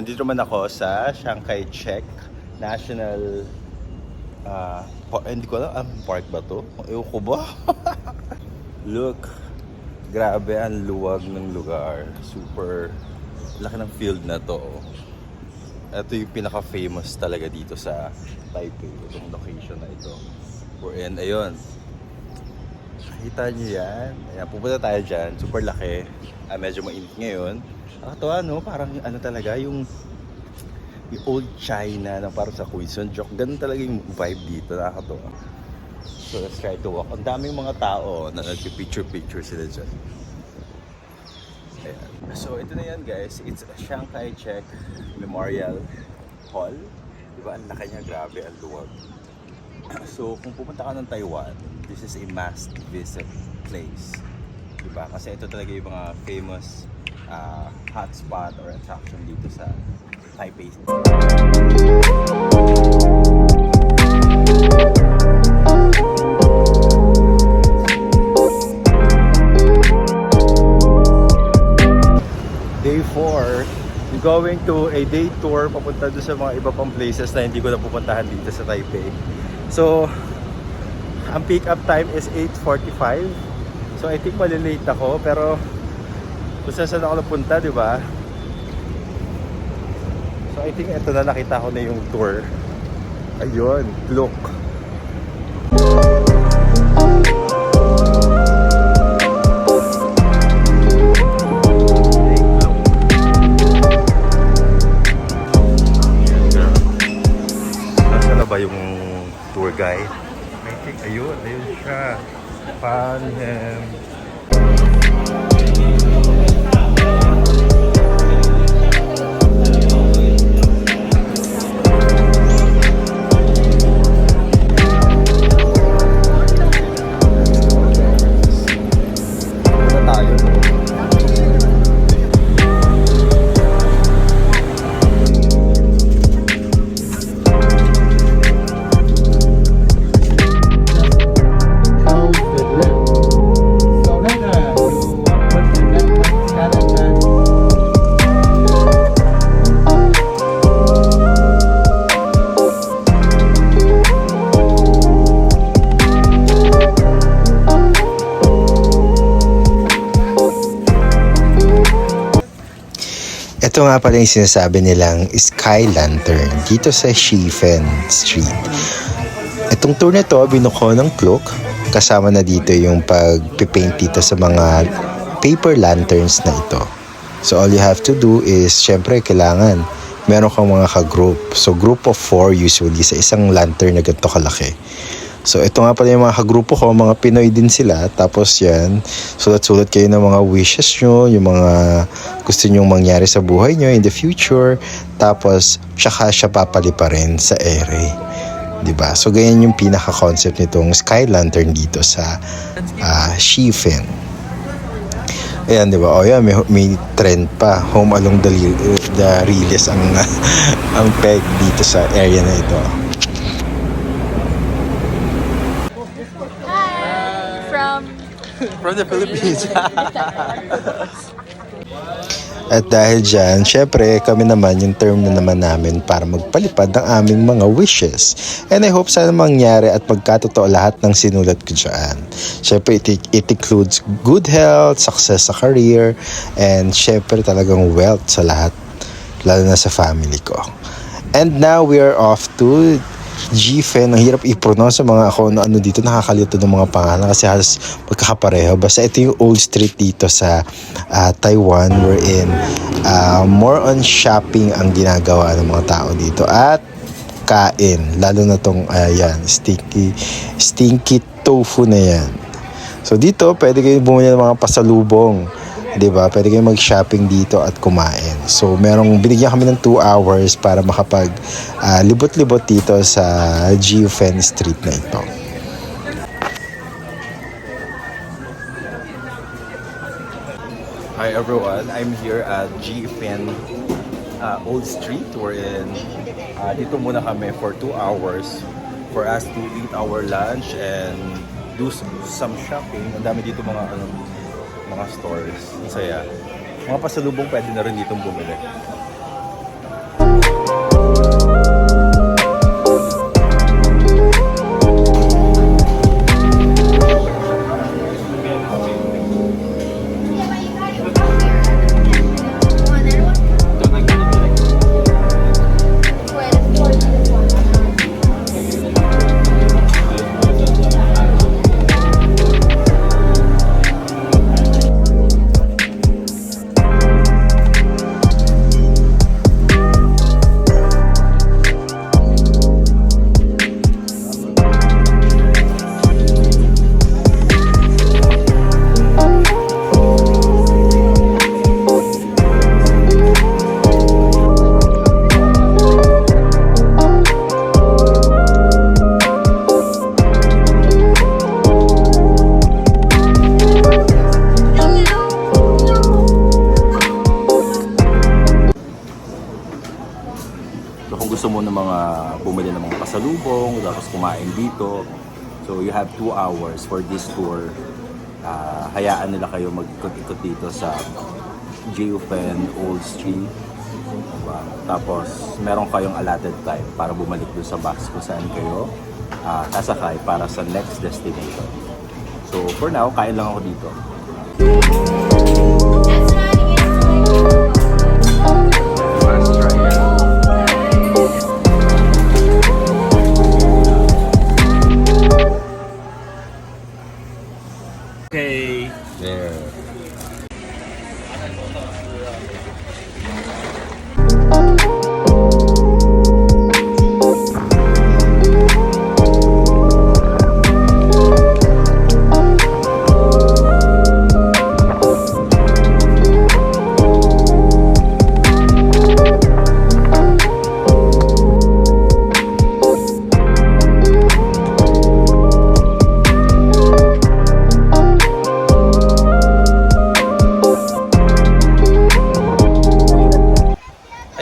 nandito naman ako sa Chiang Kai-shek National hindi ko alam, park ba to? Ewan ko ba? Look, grabe ang luwag ng lugar. Super laki ng field na to. Ito yung pinaka-famous talaga dito sa Taipei, itong location na ito. And ayun, nakita nyo yan. Ayan, pupunta tayo dyan. Super laki. Medyo mainit ngayon. Nakatawa, no? Parang ano talaga, yung old China na parang sa Quezon Joke. Ganun talaga yung vibe dito. Nakakatawa. So let's try to walk. Ang daming mga tao na nagpipicture-picture sila dyan. Ayan. So ito na yan, guys. It's a Chiang Kai-shek Memorial Hall. Diba? Ang laki niya. Grabe. Ang luwag. So kung pupunta ka ng Taiwan, this is a must visit place. Diba? Kasi ito talaga yung mga famous hotspot or attraction dito sa Taipei. Day 4, we're going to a day tour papunta doon sa mga iba pang places na hindi ko na pupuntahan dito sa Taipei. So, ang pick up time is 8:45. So, I think malilate ako, pero kung saan ako napunta, di ba? So, I think ito na, nakita ko na yung tour. Ayun, look. Nasaan na ba yung tour guide? I think, ayun siya. Panhem. Ito nga pala yung sinasabi nilang Sky Lantern dito sa Shifen Street. Itong tour na ito, binuko ng Klook. Kasama na dito yung pag-paint dito sa mga paper lanterns na ito. So all you have to do is, syempre kailangan meron kang mga ka-group. So group of 4 usually sa isang lantern na ganito kalaki. So ito nga pala yung mga kagrupo ko, mga Pinoy din sila. Tapos yan, sulat-sulat kayo ng mga wishes nyo, yung mga gusto nyong mangyari sa buhay nyo in the future. Tapos tsaka siya papali pa rin sa ere. Diba? So ganyan yung pinaka-concept nitong Sky Lantern dito sa Shifen. Ayan, diba? O yan, may trend pa. Home along the Riles ang peg dito sa area na ito. From the Philippines. At dahil dyan, syempre kami naman yung term na naman namin para magpalipad ng aming mga wishes. And I hope sana mangyari at magkatotoo lahat ng sinulat ko dyan. Syempre it includes good health, success sa career, and syempre talagang wealth sa lahat, lalo na sa family ko. And now we are off to Shifen. Ang hirap i-pronounce sa mga ako na ano dito, nakakalito ng mga pangalan kasi halos magkakapareho. Basta ito yung old street dito sa Taiwan, wherein more on shopping ang ginagawa ng mga tao dito at kain, lalo na tong yan, stinky tofu na yan. So dito pwede kayo bumili ng mga pasalubong, diba? Pwede kayo mag-shopping dito at kumain. So, binigyan kami ng 2 hours para makapag libot-libot dito sa Shifen Street na ito. Hi everyone, I'm here at Shifen Old Street wherein dito muna kami for 2 hours for us to eat our lunch and do some shopping. Ang dami dito mga stores. Ang saya. Mga pasalubong pwede na rin ditong bumili. gusto mo ng mga bumili ng mga pasalubong, tapos kumain dito. So you have 2 hours for this tour. Hayaan nila kayo mag-ikot-ikot dito sa Jiufen Old Street. Diba? Tapos meron kayong allotted time para bumalik doon sa box kung saan kayo sasakay para sa next destination. So for now, kain lang ako dito. Okay. There.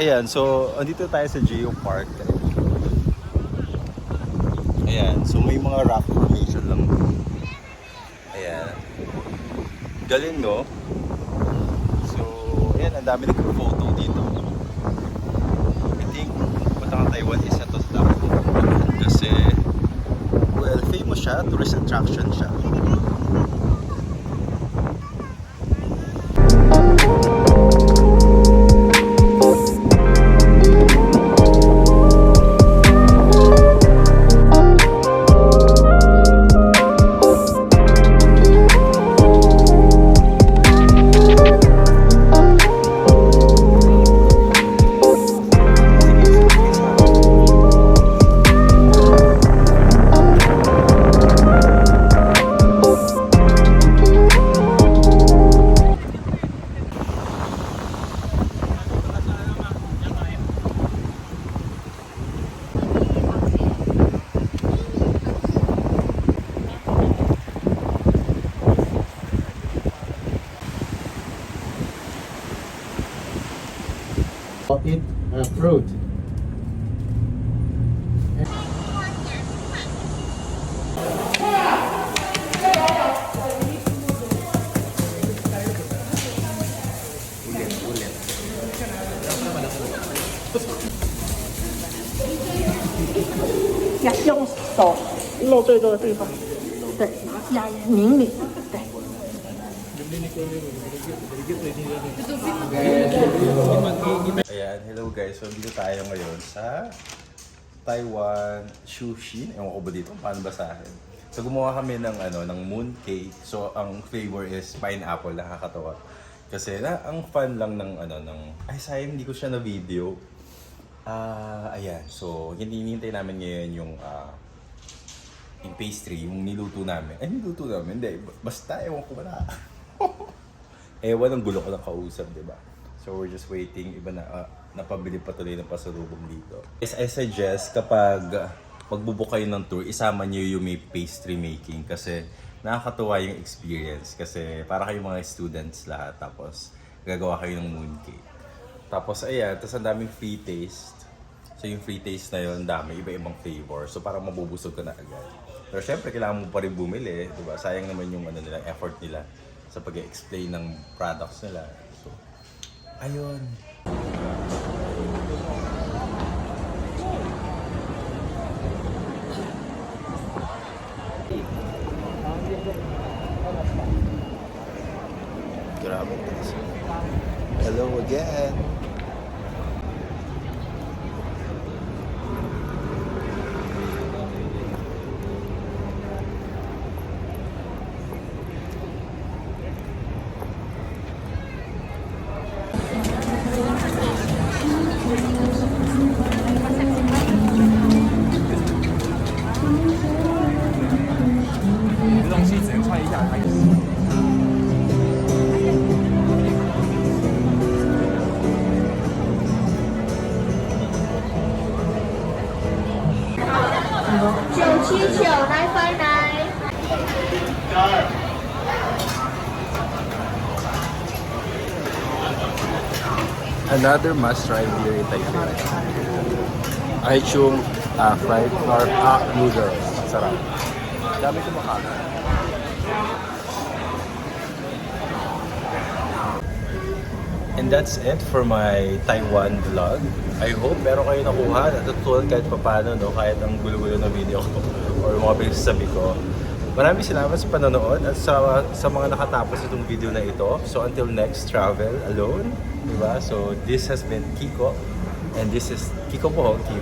Ayan, so andito tayo sa Geo Park. Ayan, so may mga rock formation lang. Ayan. Galing, no? So, ayan, ang dami nag-photo dito. I think, Batang Taiwan isa to sa kasi, well, famous siya, tourist attraction siya. Eat fruit.要用手露最多的地方，对，压拧你，对。 Ayan, hello guys. So dito tayo ngayon sa Taiwan Sushi. Ewan ko ba dito? Paano basahin? So gumawa kami ng ng moon cake. So ang flavor is pineapple, nakakatawa. Kasi ang fun lang ng ay sayang hindi ko siya na video. Ayan. So hinihintay namin ngayon yung pastry, yung niluto namin. Niluto namin? Hindi. Basta ewan ko ba na. Ewan, ang gulo ko ng kausap, di ba? So we're just waiting. Iba na, napabili pa tuloy ng pasalubong dito. I suggest kapag magbubook kayo ng tour, isama niyo yung may pastry making kasi nakakatuwa yung experience. Kasi para kayong mga students lahat, tapos gagawa kayo ng mooncake. Tapos ayan, tapos ang daming free taste. So yung free taste na yun, dami, iba-ibang flavor. So parang mabubusog ka na agad. Pero syempre, kailangan mo pa rin bumili, di ba? Sayang naman yung nila, effort nila sa pag-explain ng products nila. So, ayun. Grabe. Hello again. Another must try here in Taipei. Aichung fried or noodles. Sarap. Dami kumakain. And that's it for my Taiwan vlog. I hope meron kayo nakuha at natutunan kahit papano, no? Kahit ang gulo-gulo na video ko or mga pinagsasabi ko. Maraming salamat sa panonood at sa mga nakatapos itong video na ito. So until next travel alone, diba? So this has been Kiko and this is Kiko Pohog TV.